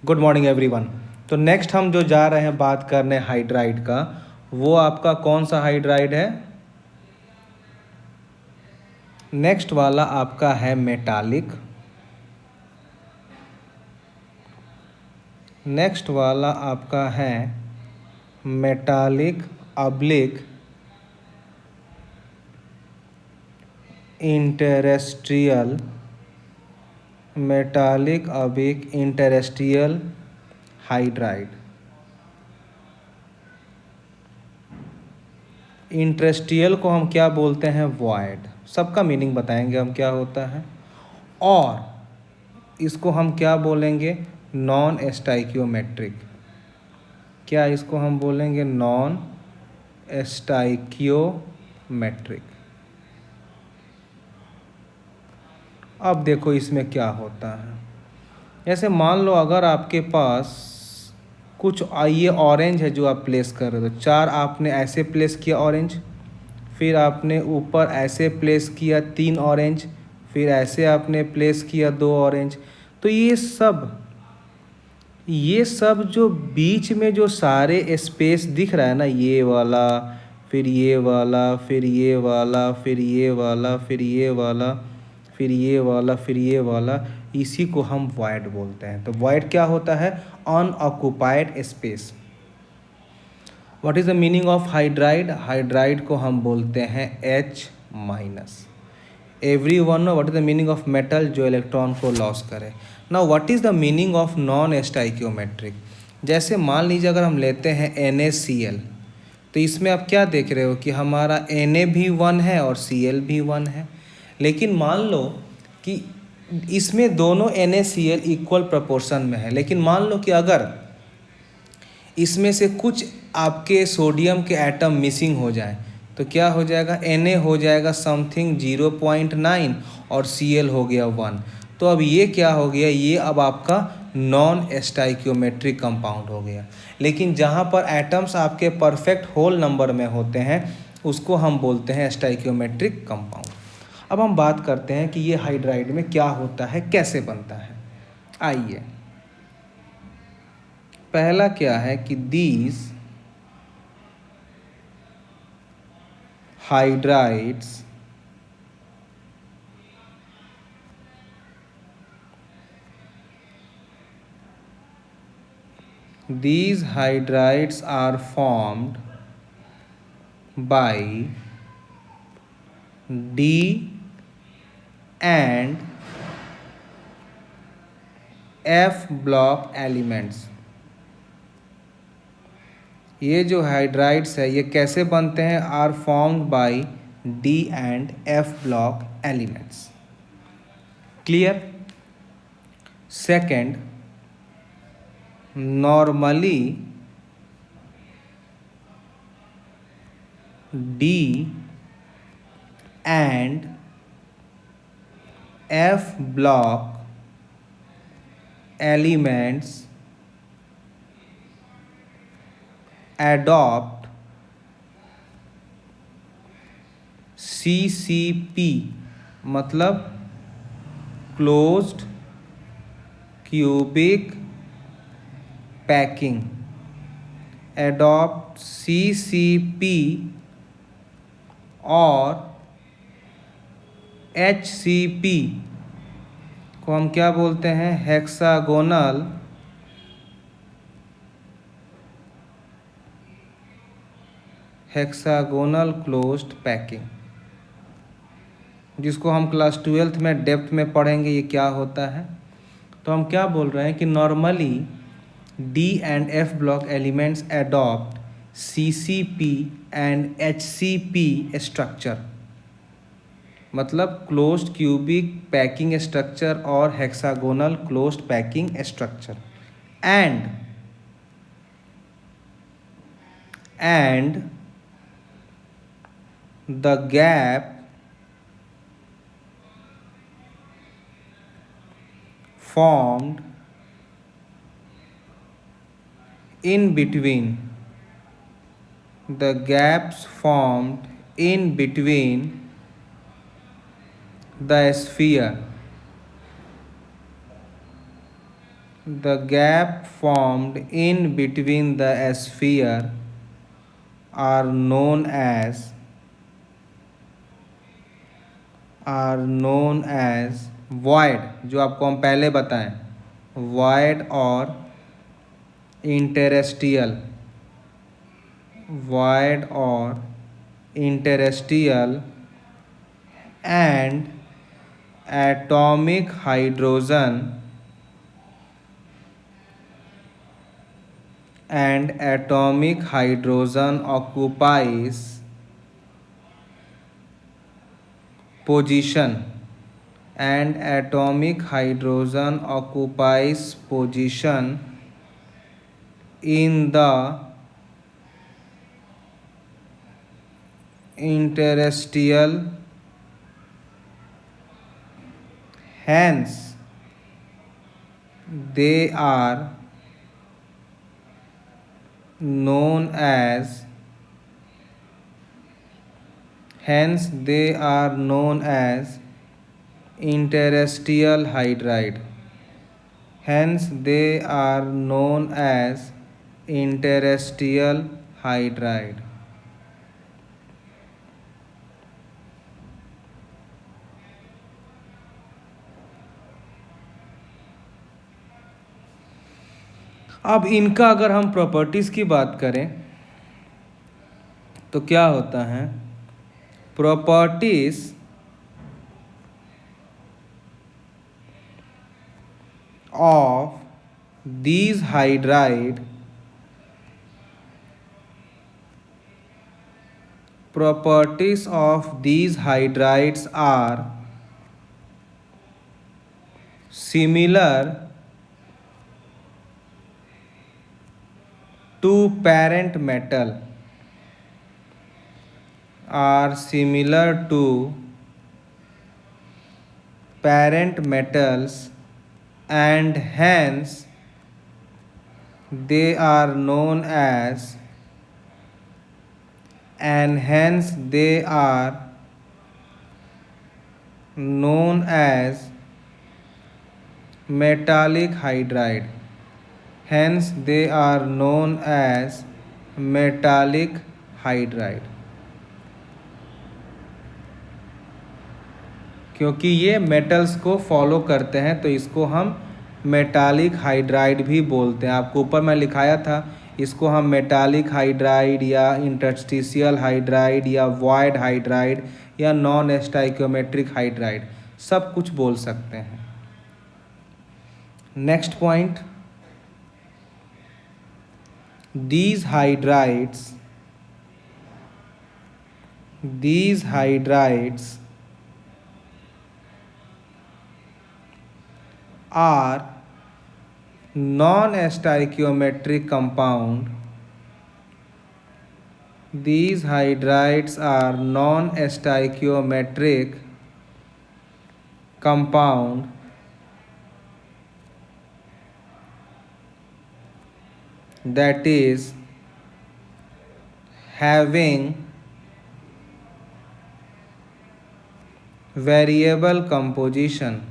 Good morning everyone. तो next हम जो जा रहे हैं बात करने हाइड्राइड का, वो आपका कौन सा हाइड्राइड है? नेक्स्ट वाला आपका है मेटालिक। नेक्स्ट वाला आपका है मेटालिक अब्लिक इंटरेस्ट्रियल। मेटालिक अब्लिक इंटरेस्ट्रियल हाइड्राइड। इंटरेस्ट्रियल को हम क्या बोलते हैं? वॉइड। सबका मीनिंग बताएंगे हम क्या होता है। और इसको हम क्या बोलेंगे? Non stoichiometric. क्या इसको हम बोलेंगे? Non stoichiometric. अब देखो इसमें क्या होता है। जैसे मान लो अगर आपके पास कुछ ये ऑरेंज है जो आप प्लेस कर रहे हो, तो 4 आपने ऐसे प्लेस किया ऑरेंज, फिर आपने ऊपर ऐसे प्लेस किया 3 ऑरेंज, फिर ऐसे आपने प्लेस किया 2 ऑरेंज। तो ये सब जो बीच में जो सारे स्पेस दिख रहा है ना, ये वाला, फिर ये वाला, फिर ये वाला, फिर ये वाला, फिर ये वाला, फिर ये वाला, फिर ये वाला, इसी को हम वॉइड बोलते हैं। तो वॉइड क्या होता है? Unoccupied space. What is the meaning of hydride? Hydride को हम बोलते हैं H-। Every one know what is the meaning of metal जो इलेक्ट्रॉन को लॉस करे। Now what is the meaning of non stoichiometric? जैसे मान लीजिए अगर हम लेते हैं NaCl, तो इसमें आप क्या देख रहे हो कि हमारा Na भी 1 है और Cl भी 1 है। लेकिन मान लो कि इसमें दोनों NaCl इक्वल प्रोपोर्शन में है, लेकिन मान लो कि अगर इसमें से कुछ आपके सोडियम के एटम मिसिंग हो जाए, तो क्या हो जाएगा? Na हो जाएगा समथिंग 0.9 और Cl हो गया 1। तो अब ये क्या हो गया? ये अब आपका नॉन स्टाइकियोमेट्रिक कंपाउंड हो गया। लेकिन जहाँ पर एटम्स आपके परफेक्ट होल नंबर में होते हैं, उसको हम बोलते हैं स्टाइकियोमेट्रिक कंपाउंड। अब हम बात करते हैं कि ये हाइड्राइड में क्या होता है, कैसे बनता है। आइए, पहला क्या है कि these hydrides are formed by D and F block elements। ये जो हाइड्राइड्स है ये कैसे बनते हैं? Are formed by D and F block elements। Clear? Second, normally D and F block elements adopt CCP, मतलब closed cubic packing. adopt CCP और HCP को हम क्या बोलते हैं? हेक्सागोनल क्लोज्ड पैकिंग, जिसको हम क्लास 12th में डेप्थ में पढ़ेंगे ये क्या होता है। तो हम क्या बोल रहे हैं कि normally D and F block elements adopt CCP and HCP structure, मतलब क्लोज्ड क्यूबिक पैकिंग स्ट्रक्चर और hexagonal closed packing structure. And the gap formed in between the gaps formed in between the sphere the gap formed in between the sphere are known as void, जो आपको हम पहले बताएं, void और interstitial, void और interstitial and atomic hydrogen occupies position in the interstitial, hence they are known as interstitial hydride. Hence they are known as interstitial hydride. अब इनका अगर हम प्रॉपर्टीज़ की बात करें तो क्या होता है, properties of these hydride hydrides are similar to parent metal, metals, and hence they are known as metallic hydride. Hence they are known as metallic hydride. क्योंकि ये मेटल्स को फॉलो करते हैं तो इसको हम मेटालिक हाइड्राइड भी बोलते हैं। आपको ऊपर मैं लिखाया था, इसको हम मेटालिक हाइड्राइड या इंटरस्टिशियल हाइड्राइड या वॉइड हाइड्राइड या नॉन स्टाइकियोमेट्रिक हाइड्राइड सब कुछ बोल सकते हैं। Next point, these hydrides are non-stoichiometric compound. These hydrides are non-stoichiometric compound that is having variable composition.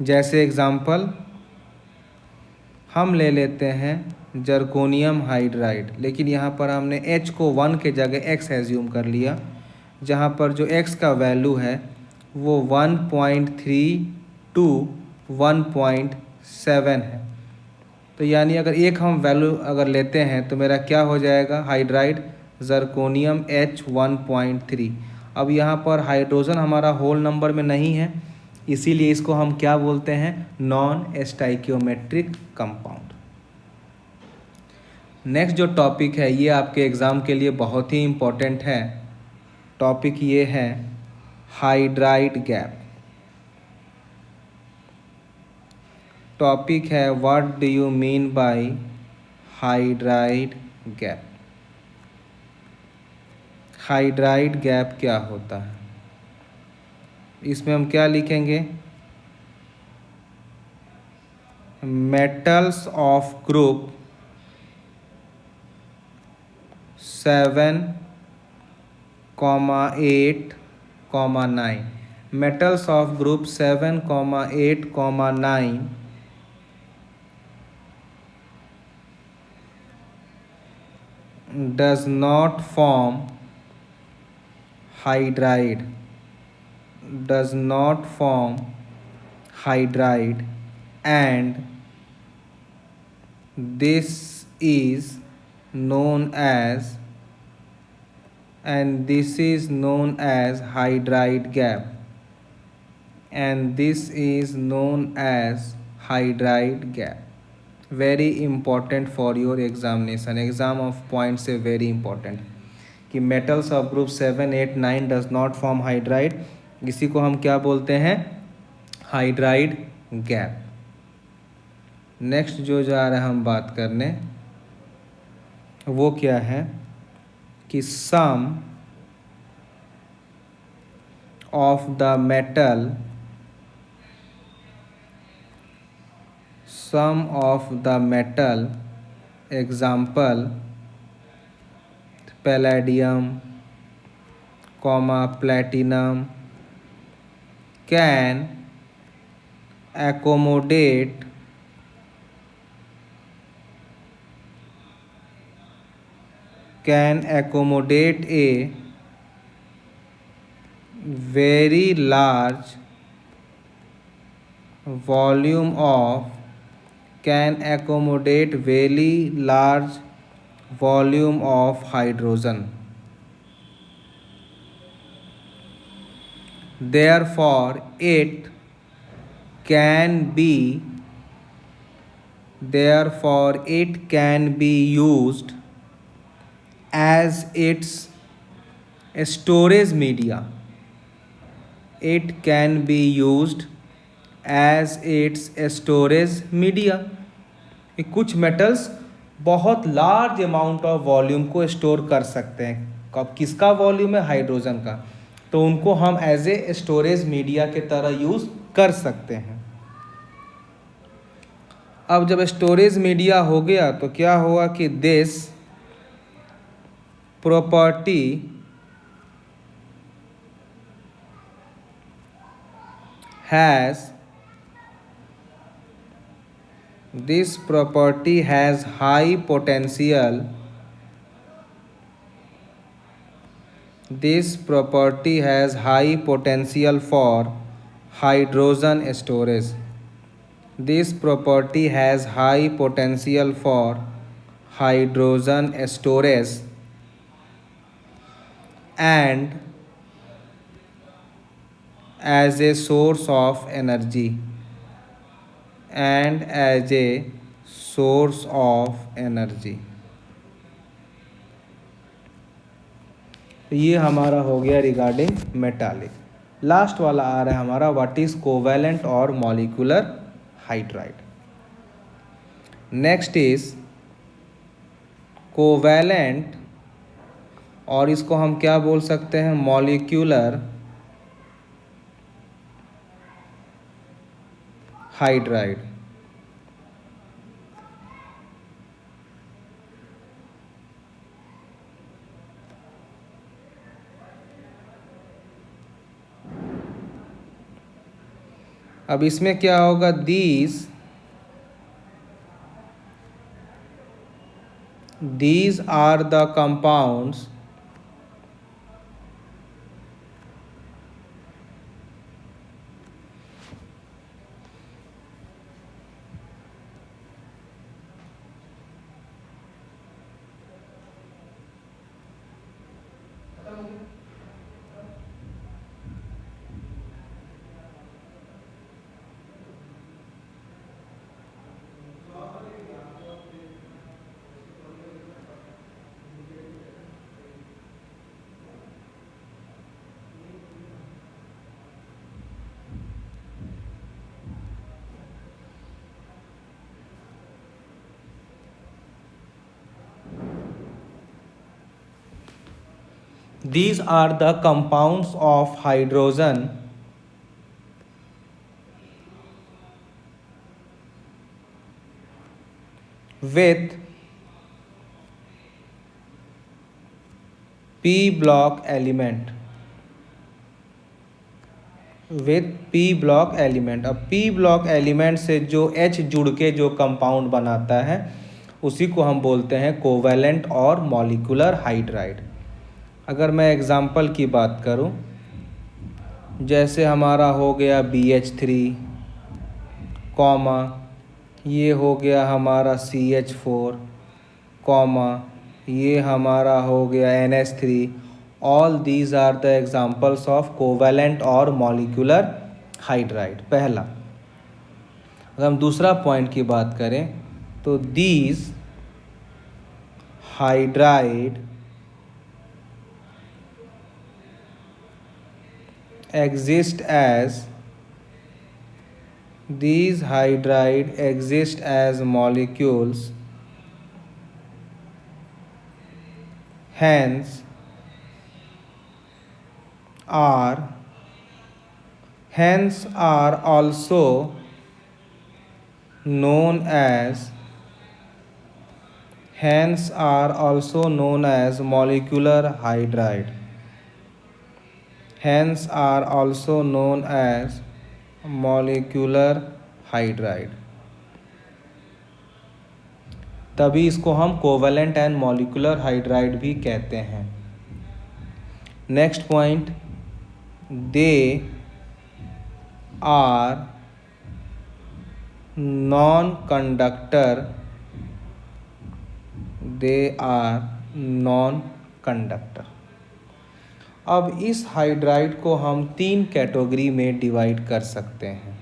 जैसे एग्जाम्पल हम ले लेते हैं जर्कोनियम हाइड्राइड, लेकिन यहाँ पर हमने H को 1 के जगह X एज्यूम कर लिया, जहाँ पर जो X का वैल्यू है वो 1.3 to 1.7 है। तो यानी अगर एक हम वैल्यू अगर लेते हैं तो मेरा क्या हो जाएगा, हाइड्राइड जर्कोनियम H1.3। अब यहाँ पर हाइड्रोजन हमारा होल नंबर में नहीं है, इसीलिए इसको हम क्या बोलते हैं, नॉन स्टाइकियोमेट्रिक कंपाउंड। नेक्स्ट जो टॉपिक है ये आपके एग्ज़ाम के लिए बहुत ही इम्पोर्टेंट है। टॉपिक ये है हाइड्राइड गैप। टॉपिक है what do you mean by hydride gap. Hydride gap क्या होता है, इसमें हम क्या लिखेंगे, metals of group 7,8,9. Metals of group 7,8,9 does not form hydride, and this is known as hydride gap, very important for your examination, exam of point से very important कि metals of group 7, 8, 9 does not form hydride, इसी को हम क्या बोलते हैं, hydride gap. Next जो जा रहा है हम बात करने वो क्या है कि some of the metal example palladium platinum can accommodate a very large volume of hydrogen. Therefore it can be used as its storage media. कि कुछ मेटल्स बहुत लार्ज अमाउंट ऑफ वॉल्यूम को स्टोर कर सकते हैं। कब किसका वॉल्यूम है, हाइड्रोजन का, तो उनको हम एज ए स्टोरेज मीडिया के तरह यूज़ कर सकते हैं। अब जब स्टोरेज मीडिया हो गया तो क्या हुआ कि this property has high potential. This property has high potential for hydrogen storage. And as a source of energy. तो ये हमारा हो गया रिगार्डिंग मेटालिक। लास्ट वाला आ रहा है हमारा व्हाट इज कोवैलेंट और molecular hydride. Next is covalent, और इसको हम क्या बोल सकते हैं, मॉलिक्यूलर हाइड्राइड। अब इसमें क्या होगा, these are the compounds These are the compounds of hydrogen with p block element with p block element. अब p ब्लॉक एलिमेंट से जो H जुड़ के जो कंपाउंड बनाता है उसी को हम बोलते हैं कोवैलेंट और मॉलिक्यूलर हाइड्राइड। अगर मैं एग्जांपल की बात करूं, जैसे हमारा हो गया BH3, कॉमा ये हो गया हमारा CH4, कॉमा ये हमारा हो गया NH3। All these are the examples of covalent और मॉलिक्यूलर हाइड्राइड। पहला। अगर हम दूसरा पॉइंट की बात करें तो these hydride exist as molecules, hence are also known as molecular hydride। hence are also known as molecular hydride। तभी इसको हम कोवैलेंट एंड मॉलिक्यूलर हाइड्राइड भी कहते हैं। Next point, they are non conductor. अब इस हाइड्राइड को हम 3 कैटेगरी में डिवाइड कर सकते हैं।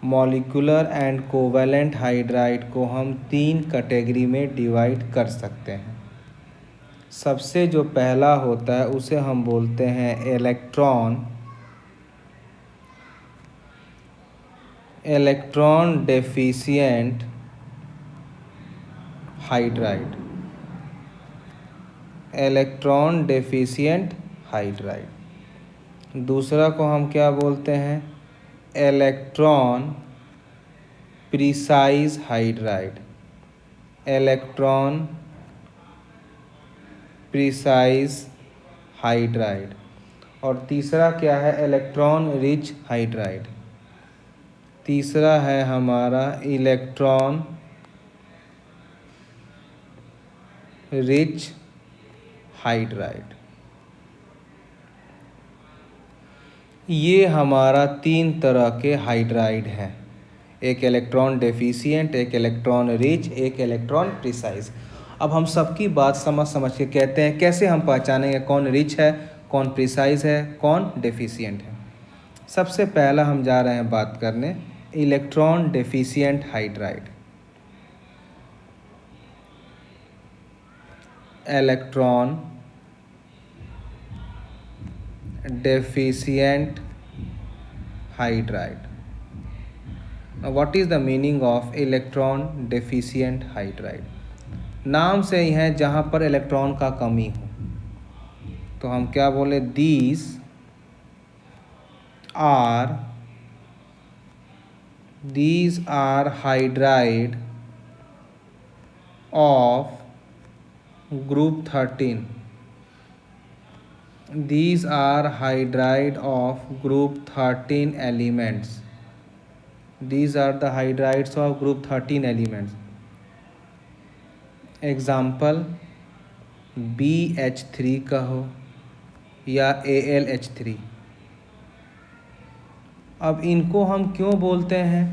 मॉलिक्यूलर एंड कोवैलेंट हाइड्राइड को हम 3 कैटेगरी में डिवाइड कर सकते हैं। सबसे जो पहला होता है उसे हम बोलते हैं इलेक्ट्रॉन डेफिशिएंट हाइड्राइड। दूसरा को हम क्या बोलते हैं? Electron precise hydride. और तीसरा क्या है? Electron rich hydride. तीसरा है हमारा इलेक्ट्रॉन रिच हाइड्राइड। ये हमारा 3 तरह के हाइड्राइड हैं। एक इलेक्ट्रॉन डेफिशिएंट, एक इलेक्ट्रॉन रिच, एक इलेक्ट्रॉन प्रिसाइज। अब हम सबकी बात समझ के कहते हैं, कैसे हम पहचानेंगे कौन रिच है, कौन प्रिसाइज है, कौन डेफिशिएंट है। सबसे पहला हम जा रहे हैं बात करने electron deficient hydride. Electron deficient hydride. What is the meaning of electron deficient hydride? नाम से ही है जहाँ पर इलेक्ट्रॉन का कमी हो, तो हम क्या बोले? These are hydride of group 13। These are hydride of group 13 elements. These are the hydrides of group 13 elements. Example BH3 कहो या AlH3। अब इनको हम क्यों बोलते हैं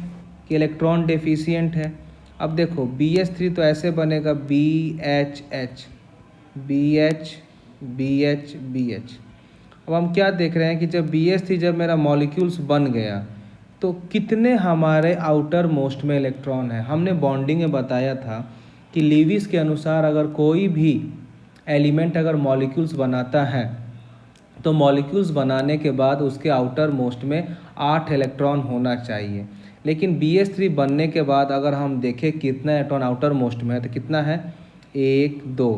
कि इलेक्ट्रॉन डेफिशिएंट है? अब देखो BH3 तो ऐसे बनेगा BHH BH BH BH। अब हम क्या देख रहे हैं कि जब BH3 जब मेरा मॉलिक्यूल्स बन गया तो कितने हमारे आउटर मोस्ट में इलेक्ट्रॉन है। हमने बॉन्डिंग में बताया था कि लीविस के अनुसार अगर कोई भी एलिमेंट अगर मॉलिक्यूल्स बनाता है तो मॉलिक्यूल्स बनाने के बाद उसके आउटर मोस्ट में 8 इलेक्ट्रॉन होना चाहिए। लेकिन BH3 बनने के बाद अगर हम देखें कितना इलेक्ट्रॉन आउटर मोस्ट में है तो कितना है? 1 2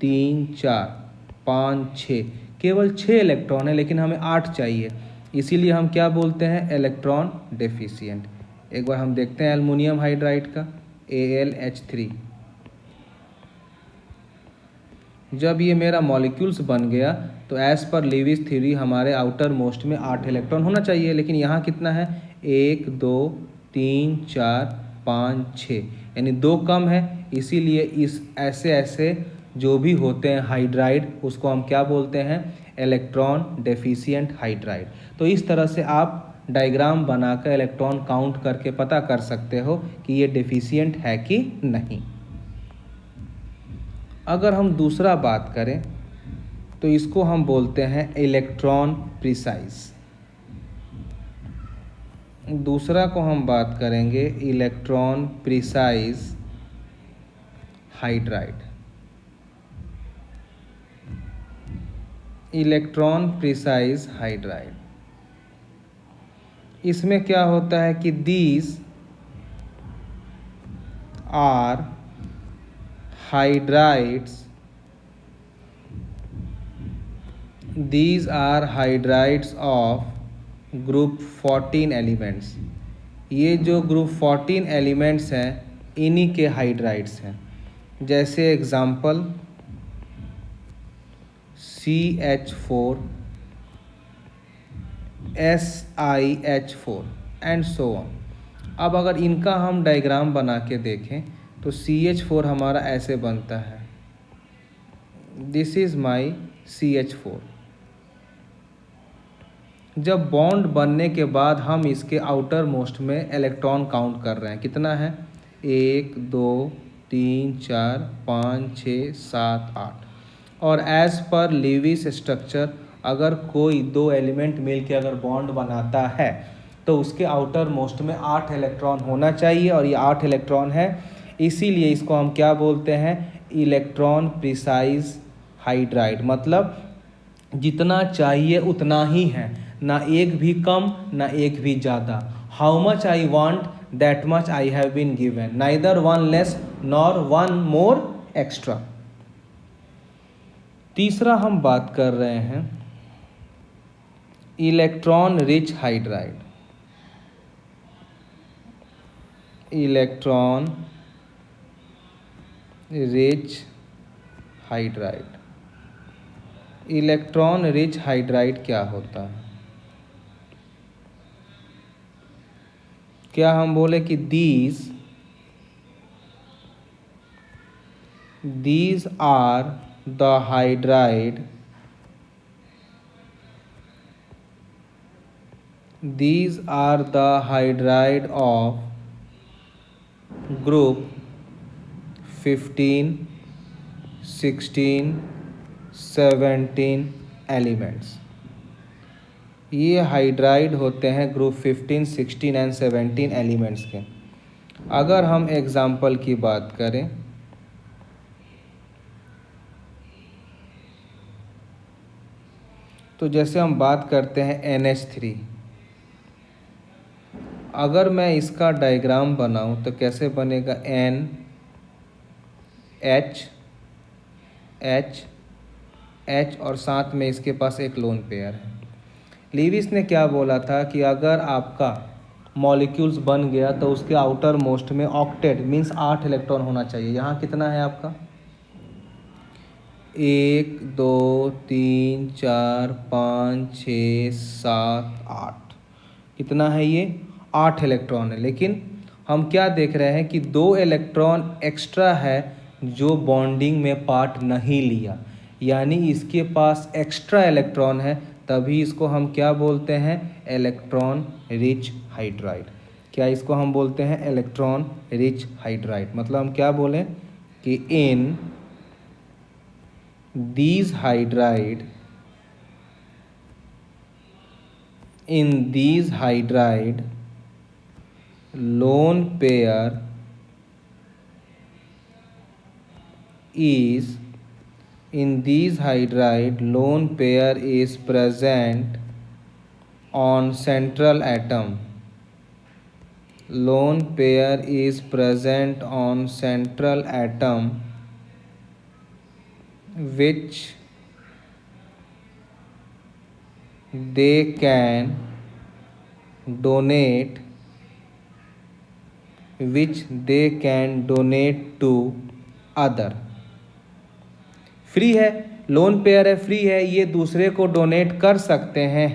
3 4 5 6, केवल 6 इलेक्ट्रॉन है, लेकिन हमें 8 चाहिए। इसीलिए हम क्या बोलते हैं? Electron deficient. एक बार हम देखते हैं एल्युमिनियम हाइड्राइड का AlH3। जब ये मेरा मॉलिक्यूल्स बन गया तो एज पर लीविस थ्योरी हमारे आउटर मोस्ट में 8 इलेक्ट्रॉन होना चाहिए, लेकिन यहाँ कितना है 1 2 3 4 5 6, यानी 2 कम है। इसीलिए इस ऐसे जो भी होते हैं हाइड्राइड उसको हम क्या बोलते हैं, इलेक्ट्रॉन डेफिशिएंट हाइड्राइड। तो इस तरह से आप डायग्राम बनाकर इलेक्ट्रॉन काउंट करके पता कर सकते हो कि ये डेफिशिएंट है कि नहीं। अगर हम दूसरा बात करें तो इसको हम बोलते हैं इलेक्ट्रॉन प्रिसाइज। दूसरा को हम बात करेंगे electron precise hydride. Electron precise hydride, इसमें क्या होता है कि these are hydrides, these are hydrides of group 14 elements. ये जो ग्रुप 14 एलिमेंट्स हैं इन्हीं के हाइड्राइड्स हैं। जैसे example CH4, SiH4 and so on. अब अगर इनका हम डायग्राम बना के देखें तो CH4 हमारा ऐसे बनता है, दिस इज़ माई CH4। जब बॉन्ड बनने के बाद हम इसके आउटर मोस्ट में इलेक्ट्रॉन काउंट कर रहे हैं, कितना है 1 2 3 4 5 6 7 8। और एज पर लीविस स्ट्रक्चर अगर कोई 2 एलिमेंट मिलकर अगर बॉन्ड बनाता है तो उसके आउटर मोस्ट में 8 इलेक्ट्रॉन होना चाहिए, और ये 8 इलेक्ट्रॉन है। इसीलिए इसको हम क्या बोलते हैं, इलेक्ट्रॉन प्रिसाइज हाइड्राइड। मतलब जितना चाहिए उतना ही है, ना एक भी कम ना एक भी ज़्यादा। How much I want that much I have been given, neither one less nor one more extra. तीसरा हम बात कर रहे हैं electron rich hydride. Electron rich hydride. Electron rich hydride क्या होता है? क्या हम बोले कि these are the hydride, these are the hydride of group 15 16 17 elements. ये हाइड्राइड होते हैं ग्रुप 15 16 एंड 17 एलिमेंट्स के। अगर हम एग्जाम्पल की बात करें तो जैसे हम बात करते हैं NH3, अगर मैं इसका डायग्राम बनाऊं तो कैसे बनेगा, N H H H और साथ में इसके पास एक लोन पेयर है। लीविस ने क्या बोला था कि अगर आपका मॉलिक्यूल्स बन गया तो उसके आउटर मोस्ट में ऑक्टेट मीन्स 8 इलेक्ट्रॉन होना चाहिए। यहाँ कितना है आपका 1 2 3 4 5 6 7 8, कितना है ये 8 इलेक्ट्रॉन है। लेकिन हम क्या देख रहे हैं कि 2 इलेक्ट्रॉन एक्स्ट्रा है जो बॉन्डिंग में पार्ट नहीं लिया, यानी इसके पास एक्स्ट्रा इलेक्ट्रॉन है, तभी इसको हम क्या बोलते हैं, इलेक्ट्रॉन रिच हाइड्राइड। क्या इसको हम बोलते हैं इलेक्ट्रॉन रिच हाइड्राइड। मतलब हम क्या बोलें कि इन these hydride lone pair is present on central atom. Lone pair is present on central atom which they can donate to other free है, लोन पेयर है, फ्री है, ये दूसरे को डोनेट कर सकते हैं,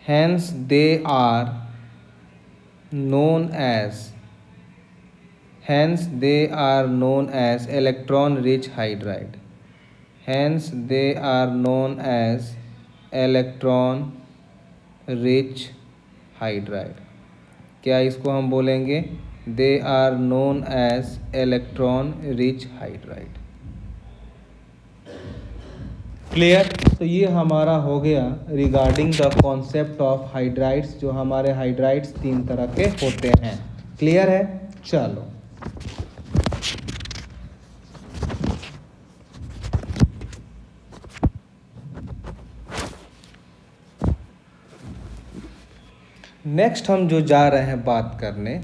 hence they are known as electron rich hydride, hence they are known as electron rich hydride। क्या इसको हम बोलेंगे? they are known as electron rich hydride। Clear? तो ये हमारा हो गया regarding the concept of hydrides. जो हमारे हाइड्राइड्स 3 तरह के होते हैं। क्लियर है? चलो नेक्स्ट हम जो जा रहे हैं बात करने,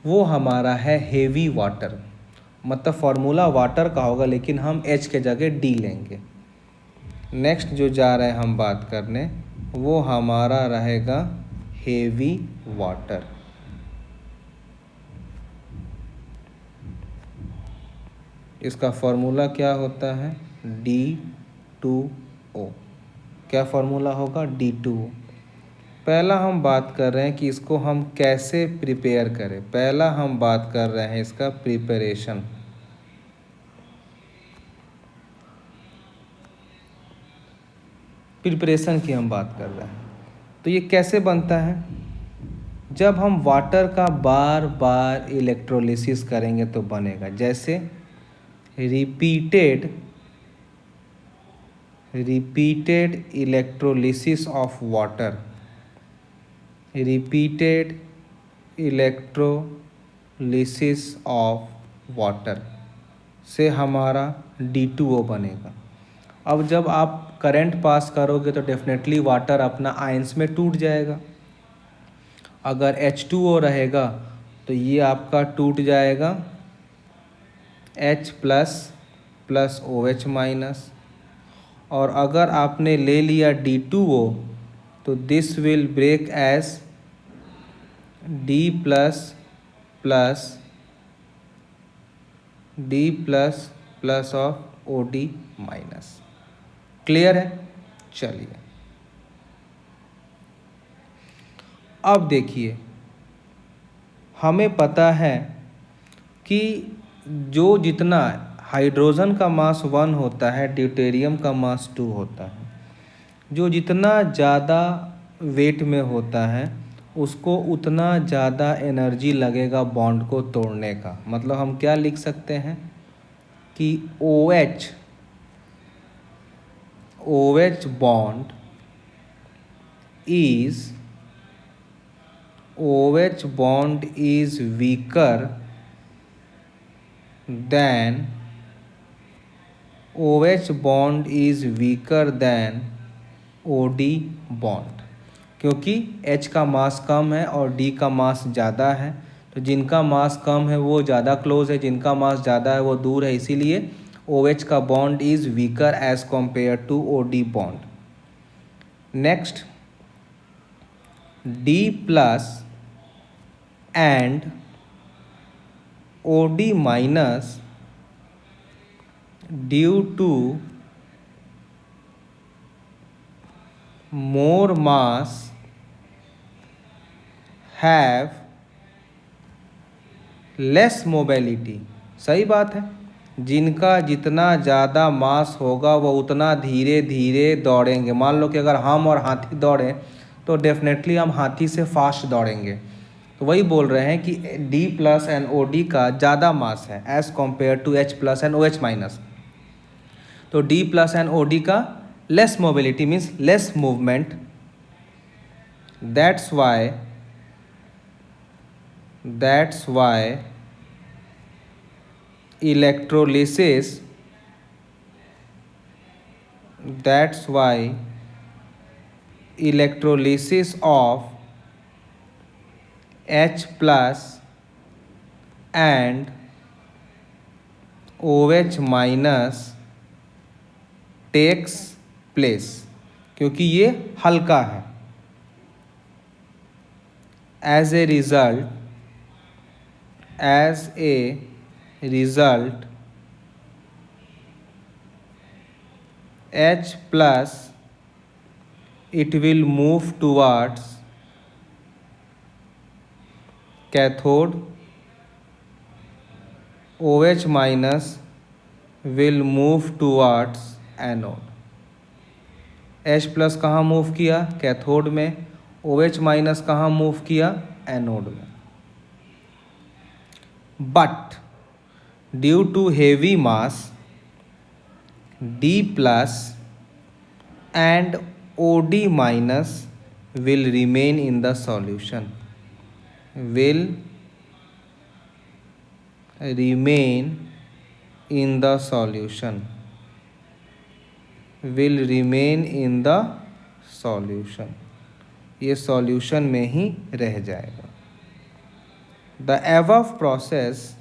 वो हमारा है हेवी वाटर। मतलब फॉर्मूला वाटर का होगा लेकिन हम H के जगह D लेंगे। नेक्स्ट जो जा रहे हैं हम बात करने, वो हमारा रहेगा हेवी वाटर। इसका फॉर्मूला क्या होता है? D2O। क्या फॉर्मूला होगा? D2O। पहला हम बात कर रहे हैं कि इसको हम कैसे प्रिपेयर करें। पहला हम बात कर रहे हैं इसका प्रिपरेशन। प्रिपरेशन की हम बात कर रहे हैं। तो ये कैसे बनता है? जब हम वाटर का बार बार इलेक्ट्रोलिसिस करेंगे तो बनेगा। जैसे repeated electrolysis of water, repeated electrolysis of water से हमारा D2O बनेगा। अब जब आप करंट पास करोगे तो डेफिनेटली वाटर अपना आयंस में टूट जाएगा। अगर H2O रहेगा तो ये आपका टूट जाएगा H प्लस OH माइनस। और अगर आपने ले लिया D2O तो this will break as D plus of OD minus. Clear है? चलिए अब देखिए, हमें पता है कि जो जितना हाइड्रोजन का मास 1 होता है, ड्यूटेरियम का मास 2 होता है। जो जितना ज़्यादा वेट में होता है उसको उतना ज़्यादा एनर्जी लगेगा बॉन्ड को तोड़ने का। मतलब हम क्या लिख सकते हैं कि OH bond is weaker than OD bond, क्योंकि H का मास कम है और D का मास ज़्यादा है। तो जिनका मास कम है वो ज़्यादा क्लोज है, जिनका मास ज़्यादा है वो दूर है। इसीलिए OH का bond is weaker as compared to OD bond. Next, D plus and OD minus due to more mass have less mobility. सही बात है, जिनका जितना ज़्यादा मास होगा वो उतना धीरे धीरे दौड़ेंगे। मान लो कि अगर हम और हाथी दौड़ें तो डेफिनेटली हम हाथी से फास्ट दौड़ेंगे। तो वही बोल रहे हैं कि D प्लस एंड OD का ज़्यादा मास है as compared to H plus and OH minus. तो D प्लस एंड OD का less mobility means less movement. That's why electrolysis of H plus and OH minus takes place, क्योंकि ये हल्का है। As a result H plus, it will move towards cathode, OH minus will move towards anode. H plus कहाँ move किया? Cathode में। OH minus कहाँ move किया? Anode में। But due to heavy mass D plus and OD minus will remain in the solution, will remain in the solution, will remain in the solution, ये solution में ही रह जाएगा। The above process,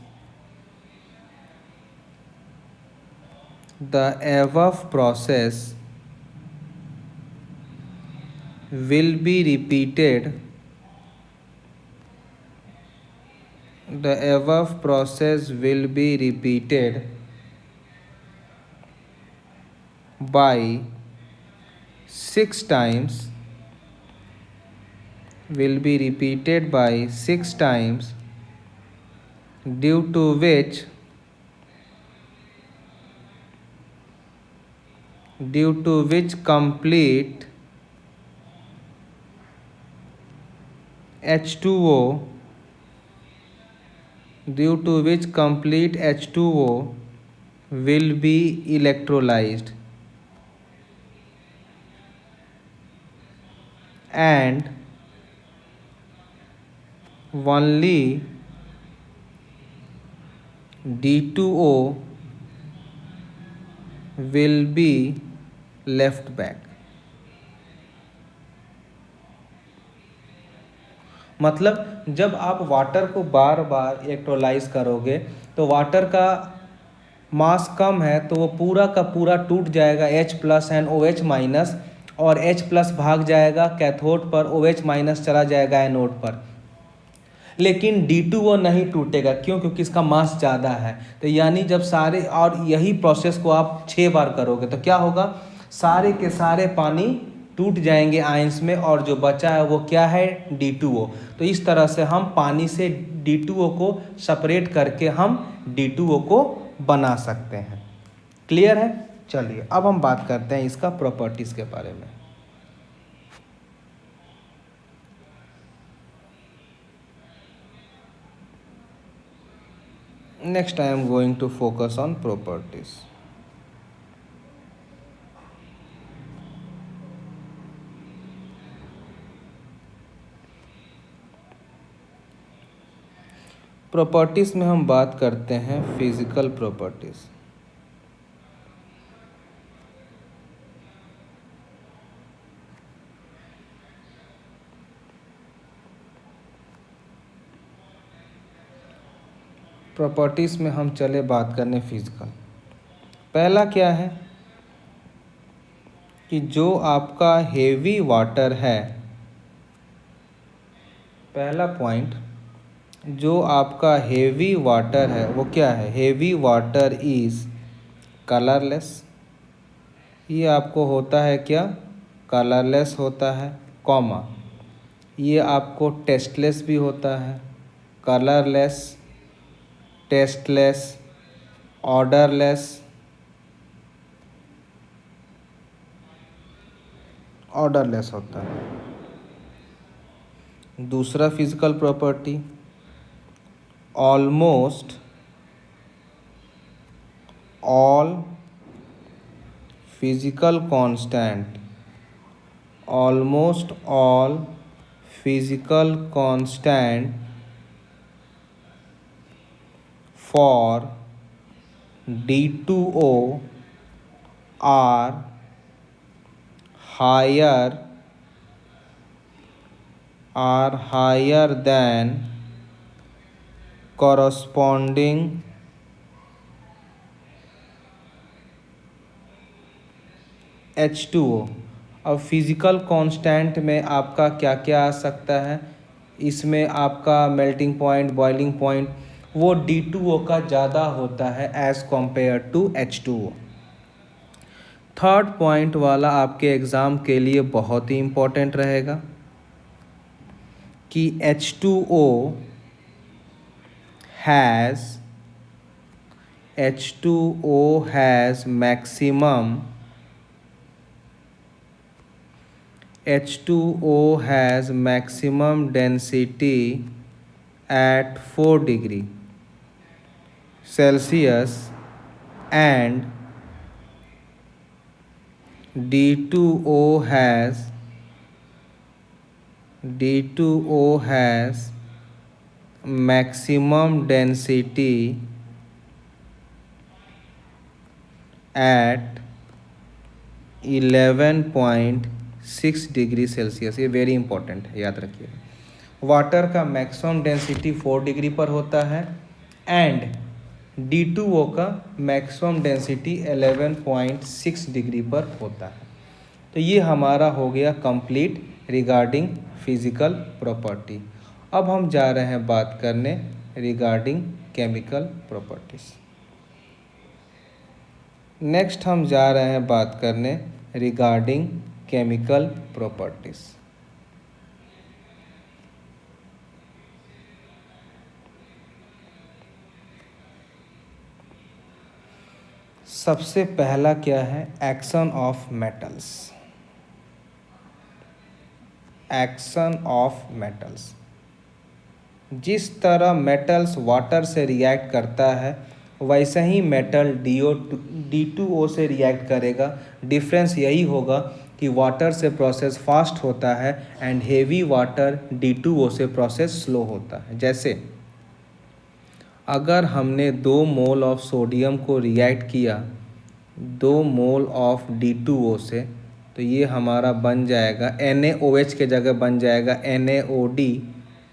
the above process will be repeated, the above process will be repeated by 6 times, will be repeated by 6 times, due to which complete H2O, due to which complete H2O will be electrolyzed and only D2O will be left back। मतलब जब आप water को बार बार electrolysed करोगे तो water का मास कम है तो वो पूरा का पूरा टूट जाएगा H plus and OH minus, और H प्लस भाग जाएगा कैथोड पर, OH माइनस चला जाएगा एनोड पर। लेकिन D2O नहीं टूटेगा, क्यों? क्योंकि इसका मास ज़्यादा है। तो यानी जब सारे, और यही प्रोसेस को आप 6 बार करोगे तो क्या होगा? सारे के सारे पानी टूट जाएंगे आयंस में, और जो बचा है वो क्या है? D2O। तो इस तरह से हम पानी से D2O को सेपरेट करके हम D2O को बना सकते हैं। क्लियर है? चलिए अब हम बात करते हैं इसका प्रॉपर्टीज़ के बारे में। Next I am going to focus on properties. Properties में हम बात करते हैं फिजिकल प्रॉपर्टीज़। प्रॉपर्टीज़ में हम चले बात करने फिजिकल। पहला क्या है कि जो आपका हेवी वाटर है, पहला पॉइंट, जो आपका हेवी वाटर है वो क्या है? Heavy water is colourless. ये आपको होता है क्या? कलरलेस होता है, कॉमा, ये आपको टेस्टलेस भी होता है। कलरलेस, टेस्टलेस, ऑर्डरलेस, ऑर्डरलेस होता है। दूसरा physical property, almost all physical constant, almost all physical constant for D2O are higher than corresponding H2O। अब फिजिकल कांस्टेंट में आपका क्या क्या आ सकता है? इसमें आपका मेल्टिंग पॉइंट, बॉइलिंग पॉइंट, वो D2O का ज़्यादा होता है as compared to H2O। Third point वाला आपके एग्ज़ाम के लिए बहुत ही इम्पोर्टेंट रहेगा कि H2O has maximum density at 4 degree Celsius and D2O has maximum density at 11.6 degree Celsius. ये वेरी इंपॉर्टेंट है, याद रखिएगा। वाटर का मैक्सिमम डेंसिटी 4 डिग्री पर होता है एंड D2O का मैक्सिमम डेंसिटी 11.6 डिग्री पर होता है। तो ये हमारा हो गया कंप्लीट रिगार्डिंग फिजिकल प्रॉपर्टी। अब हम जा रहे हैं बात करने रिगार्डिंग केमिकल प्रॉपर्टीज़। नेक्स्ट हम जा रहे हैं बात करने रिगार्डिंग केमिकल प्रॉपर्टीज़। सबसे पहला क्या है? Action of metals. Action of metals, जिस तरह मेटल्स वाटर से रिएक्ट करता है वैसे ही मेटल D2O से रिएक्ट करेगा। डिफरेंस यही होगा कि वाटर से प्रोसेस फास्ट होता है एंड हेवी वाटर D2O से प्रोसेस स्लो होता है। जैसे अगर हमने 2 मोल ऑफ सोडियम को रिएक्ट किया 2 मोल ऑफ D2O से, तो ये हमारा बन जाएगा NaOH के जगह बन जाएगा NaOD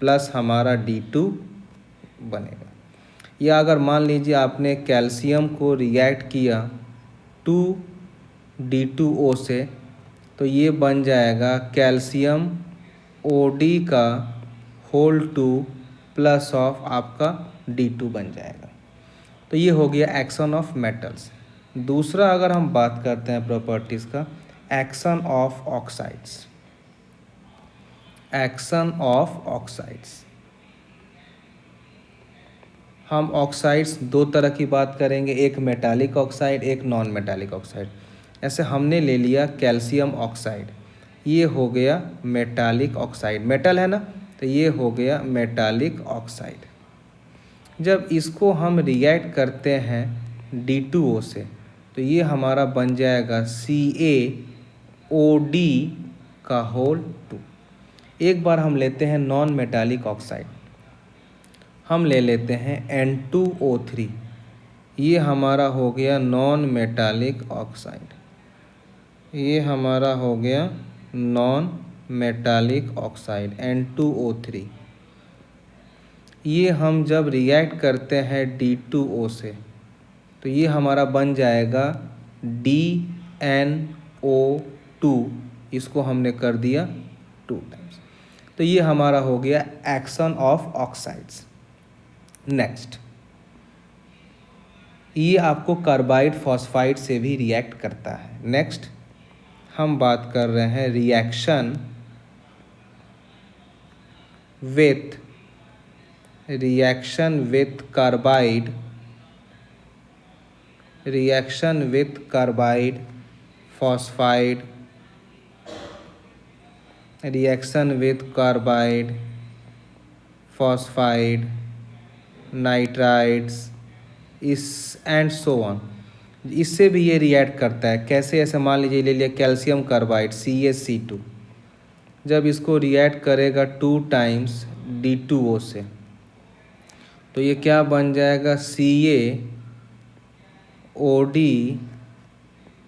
प्लस हमारा D2 बनेगा। या अगर मान लीजिए आपने कैल्शियम को रिएक्ट किया 2 D2O से, तो ये बन जाएगा कैल्शियम OD का होल 2 प्लस ऑफ आपका D2 बन जाएगा। तो ये हो गया एक्शन ऑफ मेटल्स। दूसरा अगर हम बात करते हैं प्रॉपर्टीज़ का, action of oxides. Action of oxides, हम ऑक्साइड्स 2 तरह की बात करेंगे, एक मेटालिक ऑक्साइड, एक नॉन मेटालिक ऑक्साइड। ऐसे हमने ले लिया कैल्शियम ऑक्साइड, ये हो गया मेटालिक ऑक्साइड, मेटल है ना, तो ये हो गया मेटालिक ऑक्साइड। जब इसको हम रिएक्ट करते हैं D2O से, तो ये हमारा बन जाएगा CaOD का होल 2। एक बार हम लेते हैं नॉन मेटालिक ऑक्साइड, हम ले लेते हैं N2O3, ये हमारा हो गया नॉन मेटालिक ऑक्साइड। ये हमारा हो गया नॉन मेटालिक ऑक्साइड N2O3। ये हम जब रिएक्ट करते हैं D2O से, तो ये हमारा बन जाएगा DNO2, इसको हमने कर दिया 2 टाइम्स। तो ये हमारा हो गया एक्शन ऑफ ऑक्साइड्स। नेक्स्ट, ये आपको कार्बाइड फॉस्फाइड से भी रिएक्ट करता है। नेक्स्ट हम बात कर रहे हैं reaction with carbide phosphide, reaction with carbide phosphide nitrides इस एंड सो ऑन। इससे भी ये रिएक्ट करता है। कैसे? ऐसे मान लीजिए ले लिया कैल्शियम कार्बाइड CaC2, जब इसको रिएक्ट करेगा 2 टाइम्स D2O से, तो ये क्या बन जाएगा CaOD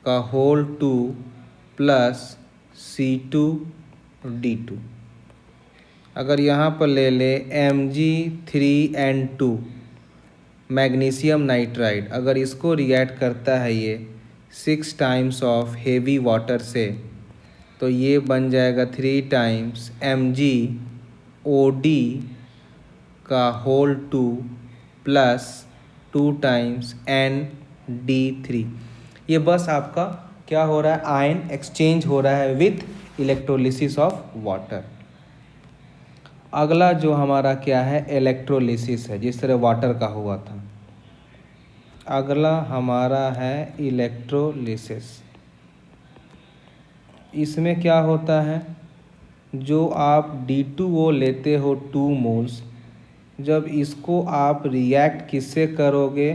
का होल 2 प्लस C2D2। अगर यहाँ पर ले ले Mg3N2 मैग्नीशियम नाइट्राइड, अगर इसको रिएक्ट करता है ये 6 टाइम्स ऑफ हेवी वाटर से, तो ये बन जाएगा 3 टाइम्स MgOD का होल 2 प्लस 2 टाइम्स ND3। ये बस आपका क्या हो रहा है, आयन एक्सचेंज हो रहा है विथ इलेक्ट्रोलिसिस ऑफ वाटर। अगला जो हमारा क्या है, इलेक्ट्रोलिसिस है, जिस तरह वाटर का हुआ था। अगला हमारा है इलेक्ट्रोलिसिस। इसमें क्या होता है, जो आप D2O लेते हो 2 मोल्स, जब इसको आप रिएक्ट किससे करोगे,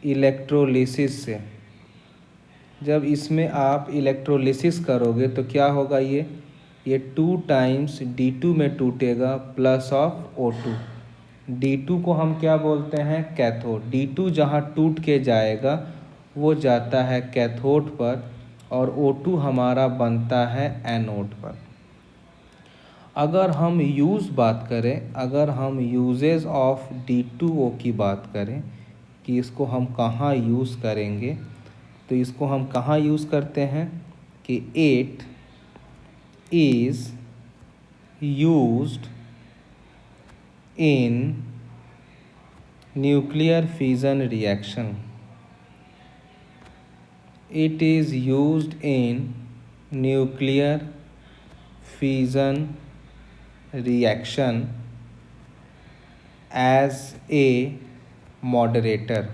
इलेक्ट्रोलिसिस से। जब इसमें आप इलेक्ट्रोलिसिस करोगे तो क्या होगा, ये 2 टाइम्स D2 में टूटेगा प्लस ऑफ O2। D2 को हम क्या बोलते हैं, कैथोड। D2 जहाँ टूट के जाएगा वो जाता है कैथोड पर, और O2 हमारा बनता है एनोड पर। अगर हम अगर हम यूजेस ऑफ D2O की बात करें कि इसको हम कहाँ यूज़ करेंगे, तो इसको हम कहाँ यूज़ करते हैं कि it is used in nuclear fission reaction. It is used in nuclear fission reaction as a moderator.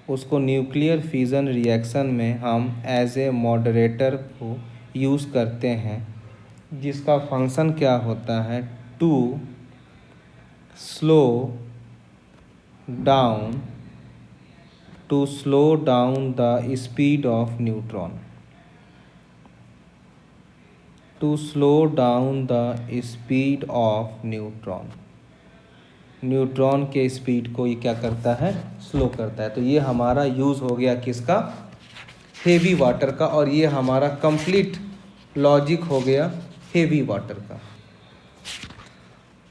उसको न्यूक्लियर फिजन रिएक्शन में हम एज ए मॉडरेटर को यूज़ करते हैं, जिसका फंक्शन क्या होता है, to slow down the speed of neutron. To slow down the speed of neutron. Neutron के स्पीड को ये क्या करता है, स्लो करता है। तो ये हमारा यूज़ हो गया किसका, हेवी वाटर का, और ये हमारा कंप्लीट लॉजिक हो गया हेवी वाटर का।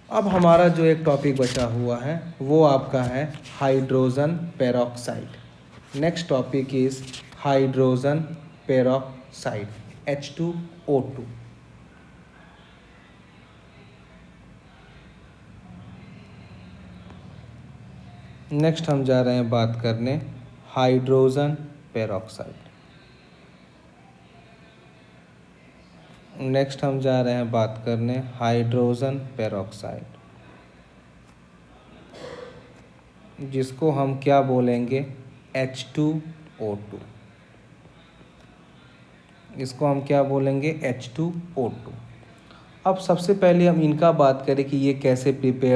अब हमारा जो एक टॉपिक बचा हुआ है वो आपका है hydrogen peroxide. Next topic is hydrogen peroxide, H2O2। Next हम जा रहे हैं बात करने हाइड्रोजन पेरोक्साइड। नेक्स्ट हम जा रहे हैं बात करने हाइड्रोजन पेरोक्साइड, जिसको हम क्या बोलेंगे, H2O2। इसको हम क्या बोलेंगे, H2O2। अब सबसे पहले हम इनका बात करें कि ये कैसे प्रिपेयर